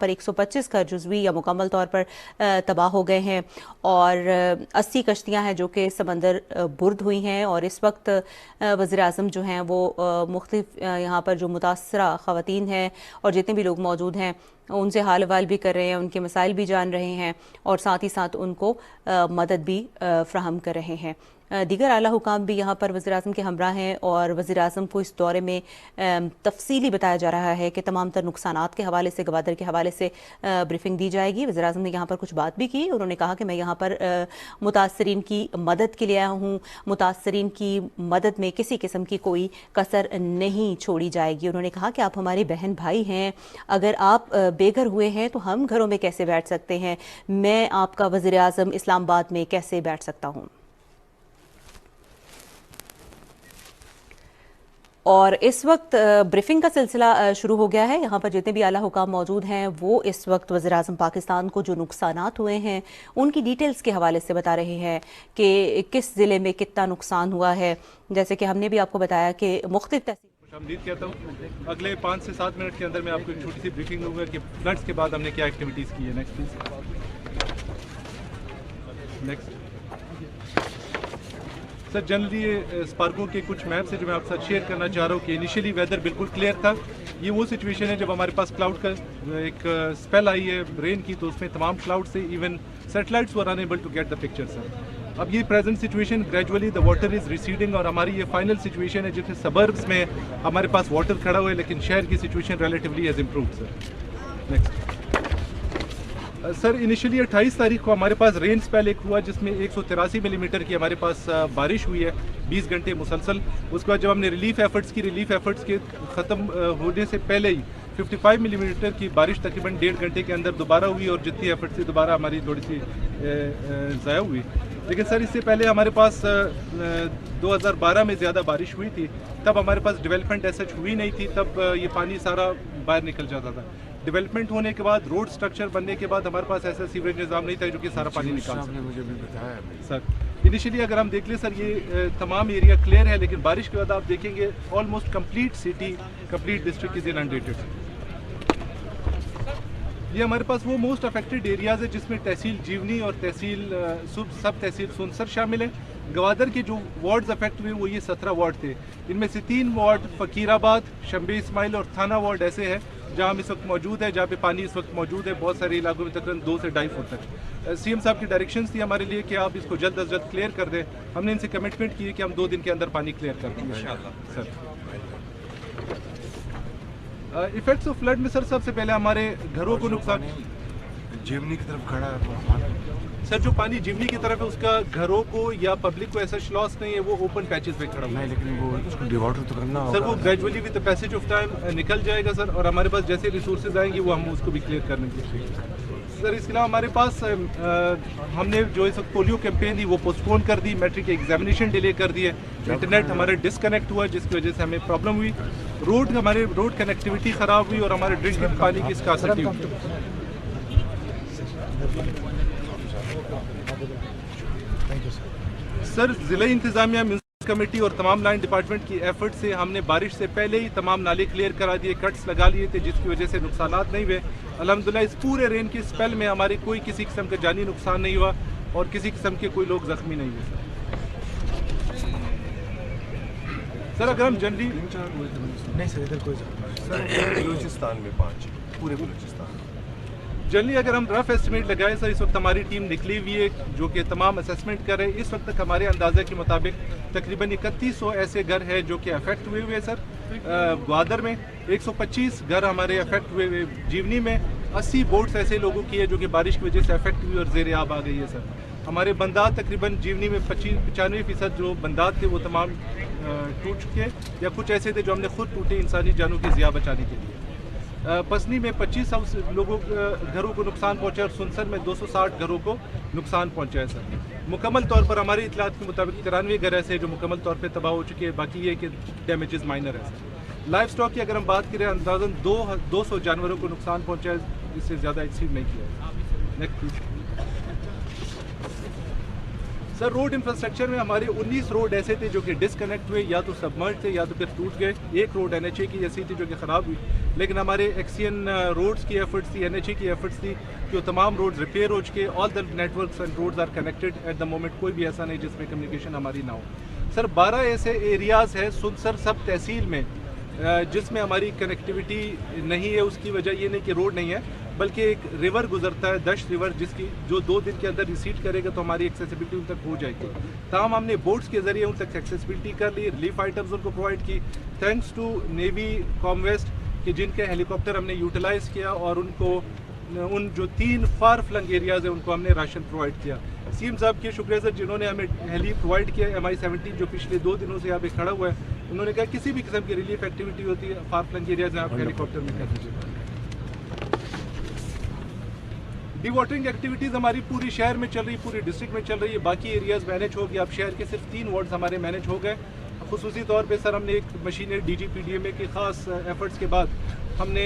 پر 125 گھر جزوی یا مکمل طور پر تباہ ہو گئے ہیں اور 80 کشتیاں ہیں جو کہ سمندر برد ہوئی ہیں، اور اس وقت وزیر اعظم جو ہیں وہ مختلف یہاں پر جو متاثرہ خواتین ہیں اور جتنے بھی لوگ موجود ہیں ان سے حال احوال بھی کر رہے ہیں، ان کے مسائل بھی جان رہے ہیں اور ساتھ ہی ساتھ ان کو مدد بھی فراہم کر رہے ہیں۔ دیگر اعلیٰ حکام بھی یہاں پر وزیر اعظم کے ہمراہ ہیں اور وزیر اعظم کو اس دورے میں تفصیلی بتایا جا رہا ہے کہ تمام تر نقصانات کے حوالے سے، گوادر کے حوالے سے بریفنگ دی جائے گی۔ وزیر اعظم نے یہاں پر کچھ بات بھی کی، انہوں نے کہا کہ میں یہاں پر متاثرین کی مدد کے لیے آیا ہوں، متاثرین کی مدد میں کسی قسم کی کوئی کسر نہیں چھوڑی جائے گی۔ انہوں نے کہا کہ آپ ہمارے بہن بھائی ہیں، اگر آپ بے گھر ہوئے ہیں تو ہم گھروں میں کیسے بیٹھ سکتے ہیں، میں آپ کا وزیر اعظم اسلام آباد میں کیسے بیٹھ سکتا ہوں۔ اور اس وقت بریفنگ کا سلسلہ شروع ہو گیا ہے، یہاں پر جتنے بھی اعلیٰ حکام موجود ہیں وہ اس وقت وزیر اعظم پاکستان کو جو نقصانات ہوئے ہیں ان کی ڈیٹیلز کے حوالے سے بتا رہے ہیں کہ کس ضلع میں کتنا نقصان ہوا ہے۔ جیسے کہ ہم نے بھی آپ کو بتایا کہ مختلف خوش آمدید کہتا ہوں۔ اگلے 5 سے 7 منٹ کے اندر میں آپ کو ایک چھوٹی سی بریفنگ دوں گا کہ فلڈز کے بعد ہم نے کیا ایکٹیویٹیز کی ہے۔ Next please. Next sir, generally SUPARCO کے کچھ میپس ہیں جو میں آپ کے ساتھ شیئر کرنا چاہ رہا ہوں کہ انیشلی ویدر بالکل کلیئر تھا۔ یہ وہ سچویشن ہے جب ہمارے پاس کلاؤڈ کا ایک اسپیل آئی ہے رین کی، تو اس میں تمام کلاؤڈ سے even satellites were enable to get the picture sir. اب یہ present situation gradually the water is receding, اور ہماری یہ فائنل سچویشن ہے جس میں سبربس میں ہمارے پاس واٹر کھڑا ہوا ہے، لیکن شہر کی situation relatively has improved sir. Next sir, initially 28 تاریخ کو ہمارے پاس رین اسپیل ایک ہوا جس میں 183 ملی میٹر کی ہمارے پاس بارش ہوئی ہے 20 گھنٹے مسلسل۔ اس کے بعد جب ہم نے ریلیف ایفرٹس کے ختم ہونے سے پہلے ہی 55 ملی میٹر کی بارش تقریباً 1.5 گھنٹے کے اندر دوبارہ ہوئی، اور جتنی ایفرٹ سے دوبارہ ہماری تھوڑی سی ضائع ہوئی۔ لیکن سر، اس سے پہلے ہمارے پاس 2012 میں زیادہ بارش ہوئی تھی، تب ہمارے پاس ڈیولپمنٹ ایسا ہوئی نہیں تھی، تب یہ پانی سارا باہر نکل جاتا تھا۔ ڈیولپمنٹ ہونے کے بعد، روڈ سٹرکچر بننے کے بعد ہمارے پاس ایسا سیوریج نظام نہیں تھا جو کہ سارا پانی نکال سکے۔ مجھے بھی بتایا سر انیشلی اگر ہم دیکھ لیں سر، یہ تمام ایریا کلیئر ہے، لیکن بارش کے بعد آپ دیکھیں گے almost complete city, complete district is inundated. یہ ہمارے پاس وہ موسٹ افیکٹڈ ایریاز ہے جس میں تحصیل جیونی اور تحصیل سب تحصیل سنسر شامل ہیں۔ گوادر کے جو وارڈز افیکٹ ہوئے وہ یہ 17 وارڈ تھے، ان میں سے 3 وارڈ فقیر آباد، شمبے اسماعیل اور تھانہ وارڈ ایسے ہیں جہاں ہم اس وقت موجود ہے، جہاں پہ پانی اس وقت موجود ہے بہت سارے علاقوں میں تقریباً 2 سے 2.5 فٹ تک۔ سی ایم صاحب کی ڈائریکشنز تھی ہمارے لیے کہ آپ اس کو جلد از جلد کلیئر کر دیں۔ ہم نے ان سے کمٹمنٹ کی ہے کہ ہم 2 دن کے اندر پانی کلیئر کر دیں گے انشاءاللہ سر۔ ایفیکٹس آف فلڈ میں سر، سب سے پہلے ہمارے گھروں کو نقصان، جیمنی کی طرف کھڑا ہے سر جو پانی جمنی کی طرف ہے اس کا گھروں کو یا پبلک کو ایسا لاس نہیں ہے، وہ اوپن پیچز پہ کھڑا ہوا ہے، لیکن وہ اس کو ڈیواٹر تو کرنا ہوگا سر۔ وہ gradually with passage of time نکل جائے گا سر، اور ہمارے پاس جیسے ریسورسز آئیں گے وہ ہم اس کو بھی کلیئر کرنے کے لیے سر۔ اس کے علاوہ ہمارے پاس ہم نے جو اس وقت پولیو کیمپین تھی وہ پوسٹ پون کر دی، میٹرک ایگزامینیشن ڈیلے کر دی ہے، انٹرنیٹ ہمارے ڈسکنیکٹ ہوا جس کی وجہ سے ہمیں پرابلم ہوئی، ہمارے روڈ کنیکٹیوٹی خراب ہوئی، اور ہمارے ڈرنکنگ پانی کی اسکاسٹی ہوئی۔ سر، ضلع انتظامیہ، میونسپل کمیٹی اور تمام لائن ڈپارٹمنٹ کی ایفرٹ سے ہم نے بارش سے پہلے ہی تمام نالے کلیئر کرا دیے، کٹس لگا لیے تھے جس کی وجہ سے نقصانات نہیں ہوئے۔ الحمدللہ اس پورے رین کے اسپیل میں ہمارے کوئی کسی قسم کا جانی نقصان نہیں ہوا اور کسی قسم کے کوئی لوگ زخمی نہیں ہوئے سر۔ اگر ہم جنرلی نہیں سر، ادھر کوئی بلوچستان میں 5 پورے بلوچستان جنرلی اگر ہم رف ایسٹیمیٹ لگائیں سر، اس وقت ہماری ٹیم نکلی ہوئی ہے جو کہ تمام اسیسمنٹ کر رہے ہیں۔ اس وقت تک ہمارے اندازے کے مطابق تقریباً 3100 ایسے گھر ہیں جو کہ افیکٹ ہوئے ہیں سر۔ گوادر میں 125 گھر ہمارے افیکٹ ہوئے، جیونی میں 80 بوٹس ایسے لوگوں کی ہے جو کہ بارش کی وجہ سے افیکٹ ہوئی اور زیر آب آ گئی ہے سر۔ ہمارے بندات تقریباً جیونی میں 95% جو بندات تھے وہ تمام ٹوٹ چکے، یا کچھ ایسے تھے جو ہم نے خود ٹوٹے انسانی جانوں کی ضیاع بچانے کے لیے۔ پسنی میں 25 لوگوں گھروں کو نقصان پہنچا، اور سنسر میں 260 گھروں کو نقصان پہنچا ہے سر۔ مکمل طور پر ہماری اطلاعات کے مطابق 93 گھر ایسے جو مکمل طور پہ تباہ ہو چکے ہیں، باقی یہ کہ ڈیمیجز مائنر ہے سر۔ لائف سٹاک کی اگر ہم بات کریں، اندازاً 200 جانوروں کو نقصان پہنچا ہے، اس سے زیادہ ایکسیڈ نہیں کیا ہے۔ سر، روڈ انفراسٹرکچر میں ہمارے 19 روڈ ایسے تھے جو کہ ڈسکنیکٹ ہوئے، یا تو سبمرج تھے یا تو پھر ٹوٹ گئے۔ ایک روڈ NHA کی ایسی تھی جو کہ خراب ہوئی، لیکن ہمارے ایکسین روڈز کی ایفرٹس تھی, NHA کی ایفرٹس تھی کہ وہ تمام روڈز ریپیئر ہو چکے. All the networks and roads are connected at the moment. کوئی بھی ایسا نہیں جس میں کمیونیکیشن ہماری نہ ہو. سر 12 ایسے ایریاز ہیں سنسر سب تحصیل میں جس میں ہماری کنیکٹیوٹی نہیں ہے. اس کی وجہ یہ نہیں کہ روڈ نہیں ہے, بلکہ ایک ریور گزرتا ہے, دشت ریور, جس کی جو 2 دن کے اندر ریسیٹ کرے گا تو ہماری ایکسیسیبلٹی ان تک ہو جائے گی. تاہم ہم نے بوٹس کے ذریعے ان تک ایکسیسیبلٹی کر لی, ریلیف آئٹمز ان کو پرووائڈ کی, تھینکس ٹو نیوی کام ویسٹ کہ جن کے ہیلی کاپٹر ہم نے یوٹیلائز کیا اور ان کو ان جو 3 فار فلنگ ایریاز ہیں ان کو ہم نے راشن پرووائڈ کیا. سیم صاحب کے شکریہ سر جنہوں نے ہمیں ہیلی پرووائڈ کیا. MI-17 جو پچھلے 2 دنوں سے یہاں پہ کھڑا ہوا ہے, انہوں نے کہا کسی بھی قسم کی ریلیف ایکٹیویٹی ہوتی ہے فار فلنگ ایریاز میں آپ ہیلی کاپٹر میں کر دیجیے. ڈی واٹرنگ ایکٹیویٹیز ہماری پوری شہر میں چل رہی, پوری ڈسٹرکٹ میں چل رہی ہے. باقی ایریاز مینیج ہو گیا. اب شہر کے صرف 3 وارڈز ہمارے مینیج ہو گئے. خصوصی طور پہ سر ہم نے ایک مشینیں DGPDMA کے خاص ایفرٹس کے بعد ہم نے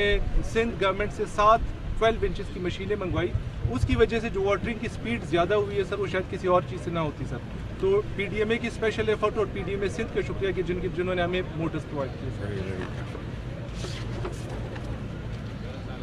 سندھ گورنمنٹ سے 12 انچز کی مشینیں منگوائی. اس کی وجہ سے جو واٹرنگ کی سپیڈ زیادہ ہوئی ہے سر وہ شاید کسی اور چیز سے نہ ہوتی سر. تو PDMA کی اسپیشل ایفرٹ اور PDMA سندھ کا شکریہ کہ جنہوں نے ہمیں موٹرز پرووائڈ کیے.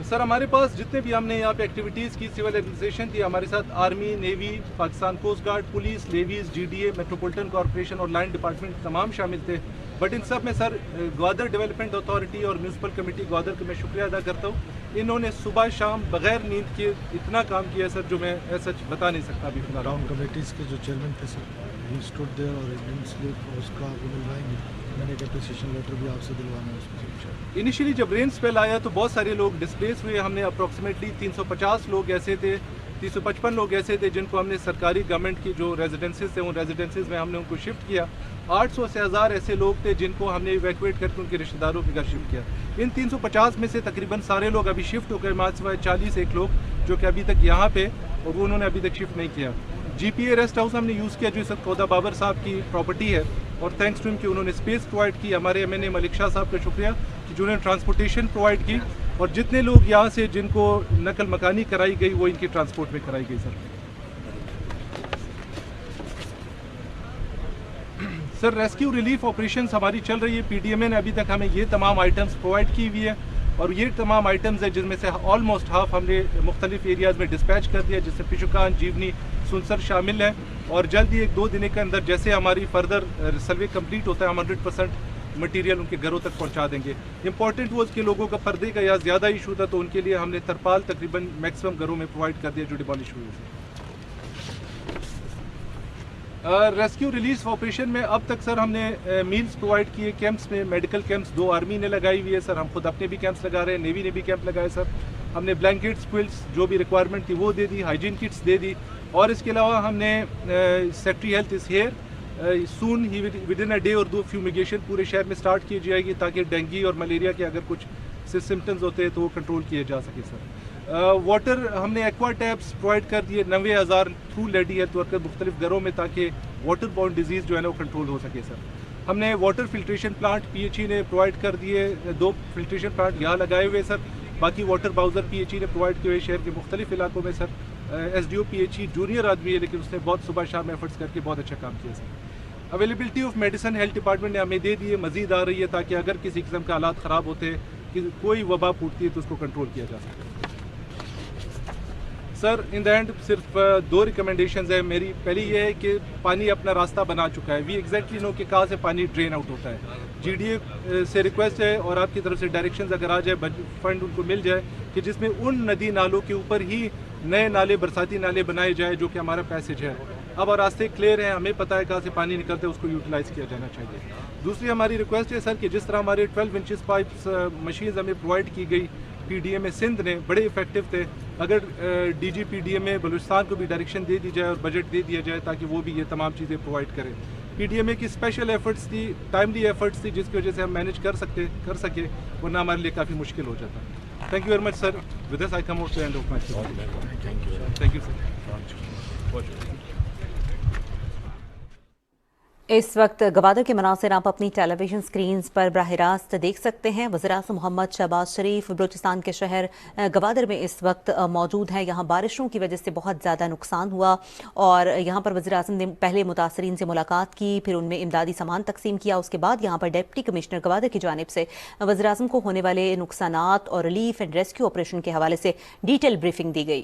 سر ہمارے پاس جتنے بھی ہم نے یہاں پہ ایکٹیویٹیز کی, سول ایڈمنسٹریشن تھی, ہمارے ساتھ army, navy, Pakistan coast guard, police, levies, GDA, metropolitan corporation اور لائن ڈپارٹمنٹ تمام شامل تھے. بٹ ان سب میں سر گوادر ڈیولپمنٹ اتھارٹی اور میونسپل کمیٹی گوادر کا میں شکریہ ادا کرتا ہوں. انہوں نے صبح شام بغیر نیند کے اتنا کام کیا سر جو میں ایسا بتا نہیں سکتا ابھی فی الحال. ٹاؤن کمیٹیز کے جو چیئرمین تھے سر, ہی اسٹوڈ دیر اور اس کا آپ کو ملوائیں گے. میں نے ایک اپریسیشن لیٹر بھی آپ سے دلوانا ہے اس میں. انیشلی جب رین اسپیل آیا تو بہت سارے لوگ ڈسپلیس ہوئے. ہم نے اپروکسیمیٹلی 350 لوگ ایسے تھے, 355 لوگ ایسے تھے جن کو ہم نے سرکاری گورنمنٹ کی جو ریزیڈنسز تھے ان ریزیڈنسز میں ہم نے ان کو شفٹ کیا. 800 سے 1000 ایسے لوگ تھے جن کو ہم نے ایویکویٹ کر کے ان کے رشتہ داروں کے گھر شفٹ کیا. ان 350 میں سے تقریباً سارے لوگ ابھی شفٹ ہو گئے, ماں سوائے 40 ایک لوگ جو کہ ابھی تک یہاں پہ, اور وہ انہوں نے ابھی تک شفٹ نہیں کیا. GPA ریسٹ ہاؤس ہم نے یوز کیا جو سر کودا بابر صاحب کی پراپرٹی ہے, اور تھینکس ٹو ان کہ انہوں نے اسپیس پرووائڈ کی. ہمارے MNA ملک شاہ صاحب کا شکریہ کہ جنہوں نے ٹرانسپورٹیشن پرووائڈ کی, اور جتنے لوگ یہاں سے جن کو نقل مکانی کرائی گئی وہ ان کی ٹرانسپورٹ میں کرائی گئی. سر ریسکیو ریلیف آپریشنز ہماری چل رہی ہے. PDMA نے ابھی تک ہمیں یہ تمام آئٹمز پرووائڈ کی ہوئی ہے, اور یہ تمام آئٹمز ہیں جن میں سے آلموسٹ ہاف ہم نے مختلف ایریاز میں ڈسپیچ کر دیا, جس سے پشوکان, جیونی, سنسر شامل ہیں. اور جلد ہی 1-2 دن کے اندر جیسے ہماری فردر سروے کمپلیٹ ہوتا ہے ہم 100% مٹیریل ان کے گھروں تک پہنچا دیں گے. امپورٹنٹ وہ کہ لوگوں کا پردے کا یا زیادہ ایشو تھا تو ان کے لیے ہم نے ترپال تقریباً میکسیمم گھروں میں پرووائڈ کر دیا جو ڈیمالش ہوئے تھے. ریسکیو ریلیف آپریشن میں اب تک سر ہم نے میلز پرووائڈ کیے کیمپس میں. میڈیکل کیمپس 2 آرمی نے لگائی ہوئی ہے سر, ہم خود اپنے بھی کیمپس لگا رہے ہیں, نیوی نے بھی کیمپ لگائے سر. ہم نے بلینکٹس, کوئلس جو بھی ریکوائرمنٹ تھی وہ دے دی, ہائیجین کٹس دے دی, اور اس کے علاوہ ہم نے secretary health is here soon ہی ود ان اے ڈے اور 2 فیومیگیشن پورے شہر میں اسٹارٹ کی جائے گی تاکہ ڈینگی اور ملیریا کے اگر کچھ سمٹمز ہوتے ہیں تو وہ کنٹرول کیے جا سکے سر. واٹر ہم نے ایکوا ٹیپس پرووائڈ کر دیے 90,000 تھرو لیڈی ہیلتھ ورکر مختلف گھروں میں تاکہ واٹر باؤنڈ ڈیزیز جو ہے نا وہ کنٹرول ہو سکے سر. ہم نے واٹر فلٹریشن پلانٹ PHE نے پرووائڈ کر دیے, 2 فلٹریشن پلانٹ یہاں لگائے ہوئے سر. باقی واٹر باؤزر PHE نے پرووائڈ کیے ہوئے شہر کے مختلف علاقوں میں سر. SDO PHE جونیئر آدمی ہے لیکن اس نے بہت صبح شام ایفرٹس کر کے بہت اچھا کام کیا sir. Availability of medicine health department نے ہمیں دے دی ہے, مزید آ رہی ہے تاکہ اگر کسی قسم کا حالات خراب ہوتے کہ کوئی وبا پھوٹتی ہے تو اس کو کنٹرول کیا جا سکے. سر ان دا اینڈ صرف 2 ریکمنڈیشنز ہیں میری. پہلی یہ ہے کہ پانی اپنا راستہ بنا چکا ہے. وی ایگزیکٹلی نو کہ کہاں سے پانی ڈرین آؤٹ ہوتا ہے. GDA سے ریکویسٹ ہے اور آپ کی طرف سے ڈائریکشنز اگر آ جائے فنڈ ان کو مل جائے کہ جس میں ان ندی نالوں کے اوپر ہی نئے نالے, برساتی نالے بنائے جائے جو کہ ہمارا پیسیج ہے. اب اور راستے کلیئر ہیں, ہمیں پتہ ہے کہاں سے پانی نکلتا ہے, اس کو یوٹیلائز کیا جانا چاہیے. دوسری ہماری ریکویسٹ ہے سر کہ جس طرح ہمارے 12 انچز پائپس مشینز ہمیں پرووائڈ کی گئی PDMA سندھ نے, بڑے افیکٹو تھے. اگر DGPDMA بلوچستان کو بھی ڈائریکشن دے دی جائے اور بجٹ دے دیا جائے تاکہ وہ بھی یہ تمام چیزیں پرووائڈ کریں. PDMA کی اسپیشل ایفرٹس تھی, ٹائملی ایفرٹس تھی جس کی وجہ سے ہم مینیج کر سکے ورنہ ہمارے لیے کافی مشکل ہو جاتا. Thank you very much sir. With this I come out to end of my. Thank you sir. اس وقت گوادر کے مناظر آپ اپنی ٹیلی ویژن سکرینز پر براہ راست دیکھ سکتے ہیں۔ وزیراعظم محمد شہباز شریف بلوچستان کے شہر گوادر میں اس وقت موجود ہیں۔ یہاں بارشوں کی وجہ سے بہت زیادہ نقصان ہوا اور یہاں پر وزیراعظم نے پہلے متاثرین سے ملاقات کی، پھر ان میں امدادی سامان تقسیم کیا۔ اس کے بعد یہاں پر ڈپٹی کمشنر گوادر کی جانب سے وزیراعظم کو ہونے والے نقصانات اور ریلیف اینڈ ریسکیو آپریشن کے حوالے سے ڈیٹیل بریفنگ دی گئی۔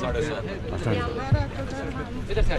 7:30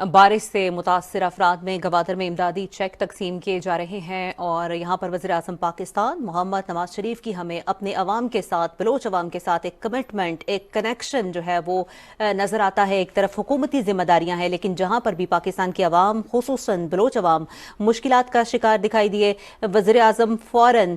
بارش سے متاثر افراد میں گوادر میں امدادی چیک تقسیم کیے جا رہے ہیں اور یہاں پر وزیراعظم پاکستان محمد نواز شریف کی ہمیں اپنے عوام کے ساتھ، بلوچ عوام کے ساتھ ایک کمٹمنٹ، ایک کنیکشن جو ہے وہ نظر آتا ہے۔ ایک طرف حکومتی ذمہ داریاں ہیں، لیکن جہاں پر بھی پاکستان کے عوام، خصوصاً بلوچ عوام مشکلات کا شکار دکھائی دیے، وزیراعظم فوراً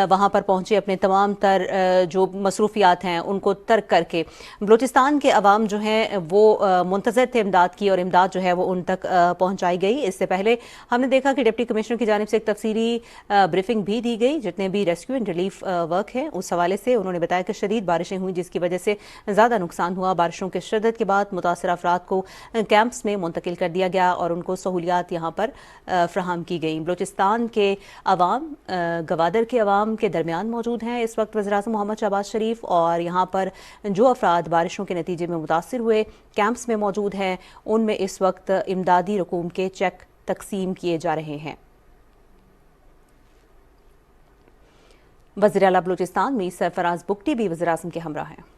وہاں پر پہنچے، اپنے تمام تر جو مصروفیات ہیں ان کو ترک کر کے۔ بلوچستان کے عوام جو ہیں وہ منتظر تھے امداد کی، اور امداد جو ہے وہ ان تک پہنچائی گئی۔ اس سے پہلے ہم نے دیکھا کہ ڈپٹی کمشنر کی جانب سے ایک تفصیلی بریفنگ بھی دی گئی، جتنے بھی ریسکیو اینڈ ریلیف ورک ہے اس حوالے سے انہوں نے بتایا کہ شدید بارشیں ہوئیں جس کی وجہ سے زیادہ نقصان ہوا۔ بارشوں کے شدت کے بعد متاثرہ افراد کو کیمپس میں منتقل کر دیا گیا اور ان کو سہولیات یہاں پر فراہم کی گئیں۔ بلوچستان کے عوام گوادر کے عوام کے درمیان موجود ہیں اس وقت وزیراعظم محمد شہباز شریف، اور یہاں پر جو افراد بارشوں کے نتیجے میں متاثر ہوئے کیمپس میں موجود ہیں ان میں اس وقت امدادی رقوم کے چیک تقسیم کیے جا رہے ہیں۔ وزیر اعلیٰ بلوچستان میر سرفراز بگٹی بھی وزیراعظم کے ہمراہ ہیں۔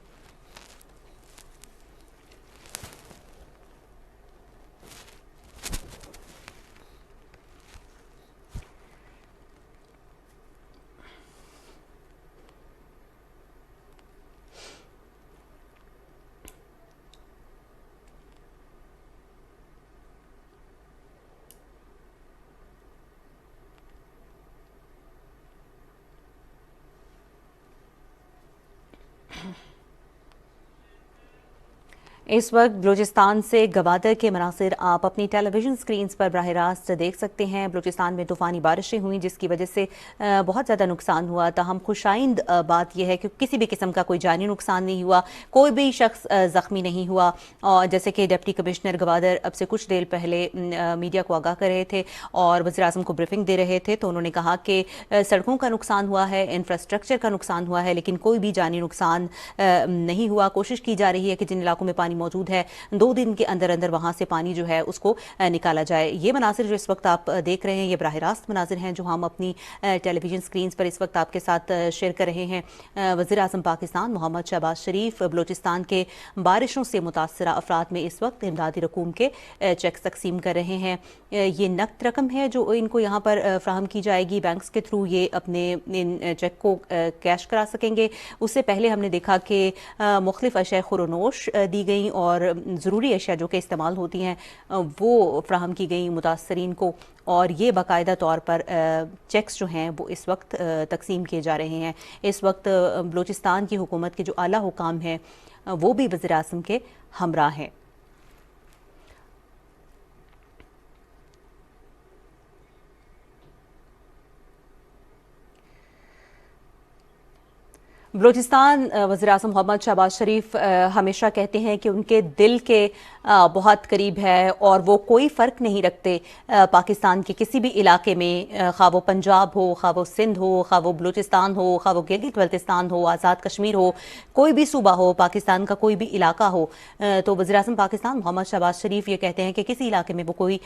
اس وقت بلوچستان سے گوادر کے مناظر آپ اپنی ٹیلی ویژن سکرینز پر براہ راست دیکھ سکتے ہیں۔ بلوچستان میں طوفانی بارشیں ہوئیں جس کی وجہ سے بہت زیادہ نقصان ہوا، تاہم خوشائند بات یہ ہے کہ کسی بھی قسم کا کوئی جانی نقصان نہیں ہوا، کوئی بھی شخص زخمی نہیں ہوا، اور جیسے کہ ڈپٹی کمشنر گوادر اب سے کچھ دیر پہلے میڈیا کو آگاہ کر رہے تھے اور وزیراعظم کو بریفنگ دے رہے تھے تو انہوں نے کہا کہ سڑکوں کا نقصان ہوا ہے، انفراسٹرکچر کا نقصان ہوا ہے، لیکن کوئی بھی جانی نقصان نہیں ہوا۔ کوشش کی جا رہی ہے کہ جن علاقوں میں پانی موجود ہے 2 دن کے اندر اندر وہاں سے پانی جو ہے اس کو نکالا جائے۔ یہ مناظر جو اس وقت آپ دیکھ رہے ہیں یہ براہ راست مناظر ہیں جو ہم اپنی ٹیلی ویژن سکرینز پر اس وقت آپ کے ساتھ شیئر کر رہے ہیں۔ وزیر اعظم پاکستان محمد شہباز شریف بلوچستان کے بارشوں سے متاثرہ افراد میں اس وقت امدادی رقوم کے چیک تقسیم کر رہے ہیں۔ یہ نقد رقم ہے جو ان کو یہاں پر فراہم کی جائے گی، بینکس کے تھرو یہ اپنے ان چیک کو کیش کرا سکیں گے۔ اس سے پہلے ہم نے دیکھا کہ مختلف اشیاء خورونوش دی گئیں اور ضروری اشیاء جو کہ استعمال ہوتی ہیں وہ فراہم کی گئیں متاثرین کو، اور یہ باقاعدہ طور پر چیکس جو ہیں وہ اس وقت تقسیم کیے جا رہے ہیں۔ اس وقت بلوچستان کی حکومت کے جو اعلیٰ حکام ہیں وہ بھی وزیر اعظم کے ہمراہ ہیں۔ بلوچستان وزیر اعظم محمد شہباز شریف ہمیشہ کہتے ہیں کہ ان کے دل کے بہت قریب ہے اور وہ کوئی فرق نہیں رکھتے پاکستان کے کسی بھی علاقے میں، خواہ وہ پنجاب ہو، خواہ وہ سندھ ہو، خواہ وہ بلوچستان ہو، خواہ وہ گلگت بلتستان ہو، آزاد کشمیر ہو، کوئی بھی صوبہ ہو، پاکستان کا کوئی بھی علاقہ ہو، تو وزیر اعظم پاکستان محمد شہباز شریف یہ کہتے ہیں کہ کسی علاقے میں وہ کوئی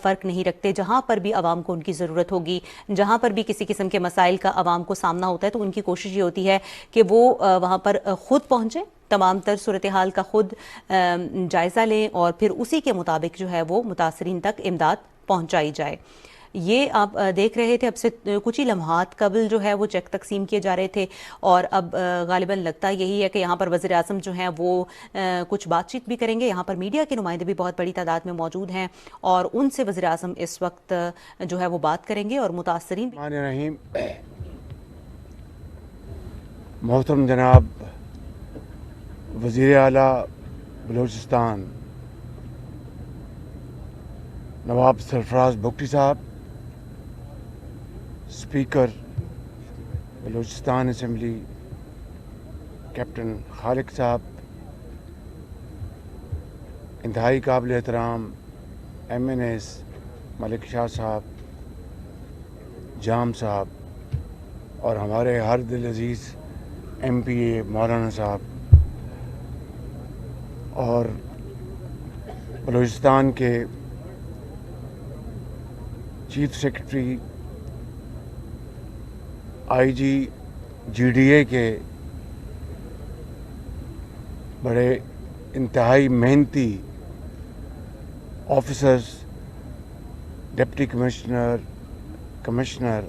فرق نہیں رکھتے۔ جہاں پر بھی عوام کو ان کی ضرورت ہوگی، جہاں پر بھی کسی قسم کے مسائل کا عوام کو سامنا ہوتا ہے تو ان کی کوشش یہ ہوتی ہے کہ وہ وہاں پر خود پہنچیں، تمام تر صورتحال کا خود جائزہ لیں اور پھر اسی کے مطابق جو ہے وہ متاثرین تک امداد پہنچائی جائے۔ یہ آپ دیکھ رہے تھے اب سے کچھ ہی لمحات قبل جو ہے وہ چیک تقسیم کیے جا رہے تھے اور اب غالباً لگتا یہی ہے کہ یہاں پر وزیر اعظم جو ہیں وہ کچھ بات چیت بھی کریں گے. یہاں پر میڈیا کے نمائندے بھی بہت بڑی تعداد میں موجود ہیں اور ان سے وزیر اعظم اس وقت جو ہے وہ بات کریں گے اور متاثرین بھی. رحیم محترم جناب وزیر اعلیٰ بلوچستان نواب سرفراز بگٹی صاحب، اسپیکر بلوچستان اسمبلی کیپٹن خالق صاحب، انتہائی قابل احترام ایم این ایس ملک شاہ صاحب، جام صاحب اور ہمارے ہر دل عزیز ایم پی اے مولانا صاحب اور بلوچستان کے chief secretary I G G D A کے بڑے انتہائی محنتی آفیسرز، ڈپٹی کمشنر، کمشنر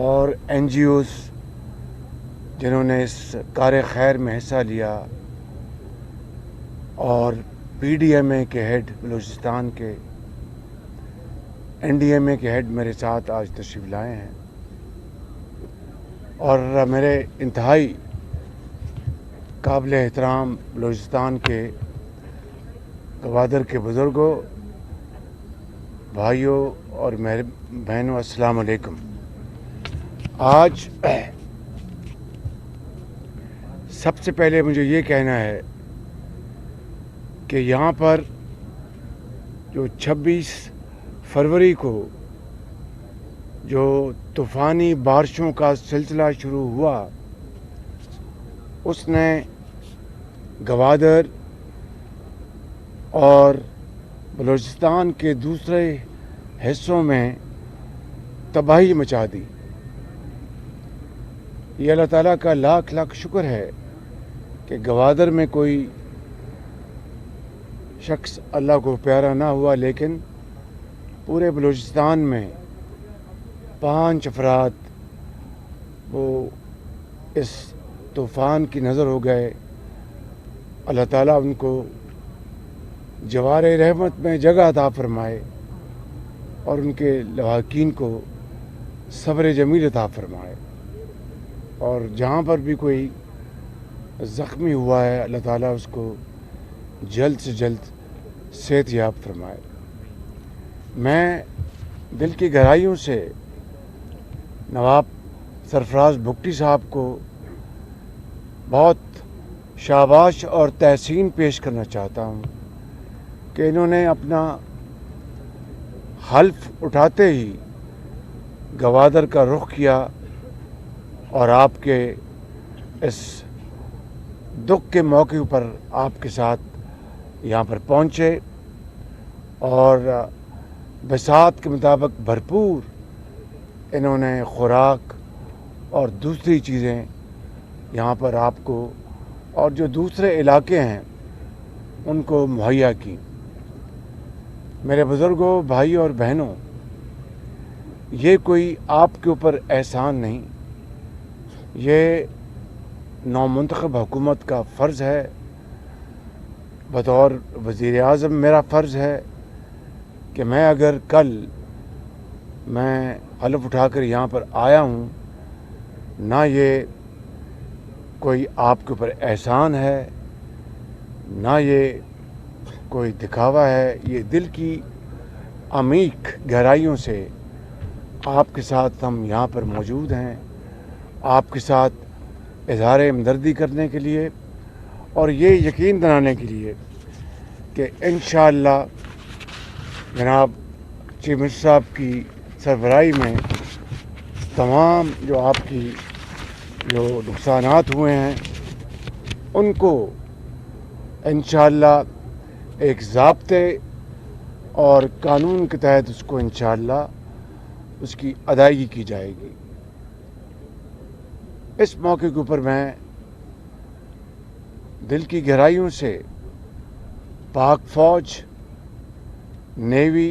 اور این جی اوز جنہوں نے اس کار خیر میں حصہ لیا، اور پی ڈی ایم اے کے ہیڈ بلوچستان کے، این ڈی ایم اے کے ہیڈ میرے ساتھ آج تشریف لائے ہیں، اور میرے انتہائی قابل احترام بلوچستان کے گوادر کے بزرگوں، بھائیوں اور میرے بہنوں، السلام علیکم. آج سب سے پہلے مجھے یہ کہنا ہے کہ یہاں پر جو 26 فروری کو جو طوفانی بارشوں کا سلسلہ شروع ہوا، اس نے گوادر اور بلوچستان کے دوسرے حصوں میں تباہی مچا دی. یہ اللہ تعالیٰ کا لاکھ لاکھ شکر ہے کہ گوادر میں کوئی شخص اللہ کو پیارا نہ ہوا، لیکن پورے بلوچستان میں 5 افراد وہ اس طوفان کی نظر ہو گئے. اللہ تعالیٰ ان کو جوار رحمت میں جگہ عطا فرمائے اور ان کے لواحقین کو صبر جمیل عطا فرمائے، اور جہاں پر بھی کوئی زخمی ہوا ہے اللہ تعالیٰ اس کو جلد سے جلد صحت یاب فرمائے. میں دل کی گہرائیوں سے نواب سرفراز بگٹی صاحب کو بہت شاباش اور تحسین پیش کرنا چاہتا ہوں کہ انہوں نے اپنا حلف اٹھاتے ہی گوادر کا رخ کیا اور آپ کے اس دکھ کے موقع پر آپ کے ساتھ یہاں پر پہنچے اور بساط کے مطابق بھرپور انہوں نے خوراک اور دوسری چیزیں یہاں پر آپ کو اور جو دوسرے علاقے ہیں ان کو مہیا کی. میرے بزرگوں، بھائیوں اور بہنوں، یہ کوئی آپ کے اوپر احسان نہیں، یہ نومنتخب حکومت کا فرض ہے. بطور وزیر اعظم میرا فرض ہے کہ میں اگر کل میں حلف اٹھا کر یہاں پر آیا ہوں، نہ یہ کوئی آپ کے اوپر احسان ہے، نہ یہ کوئی دکھاوا ہے، یہ دل کی عمیق گہرائیوں سے آپ کے ساتھ ہم یہاں پر موجود ہیں، آپ کے ساتھ اظہار ہمدردی کرنے کے لیے اور یہ یقین دلانے کے لیے کہ انشاءاللہ جناب چیف منسٹر صاحب کی سربراہی میں تمام جو آپ کی جو نقصانات ہوئے ہیں ان کو انشاءاللہ ایک ضابطے اور قانون کے تحت اس کو انشاءاللہ اس کی ادائیگی کی جائے گی. اس موقع کے اوپر میں دل کی گہرائیوں سے پاک فوج، نیوی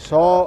100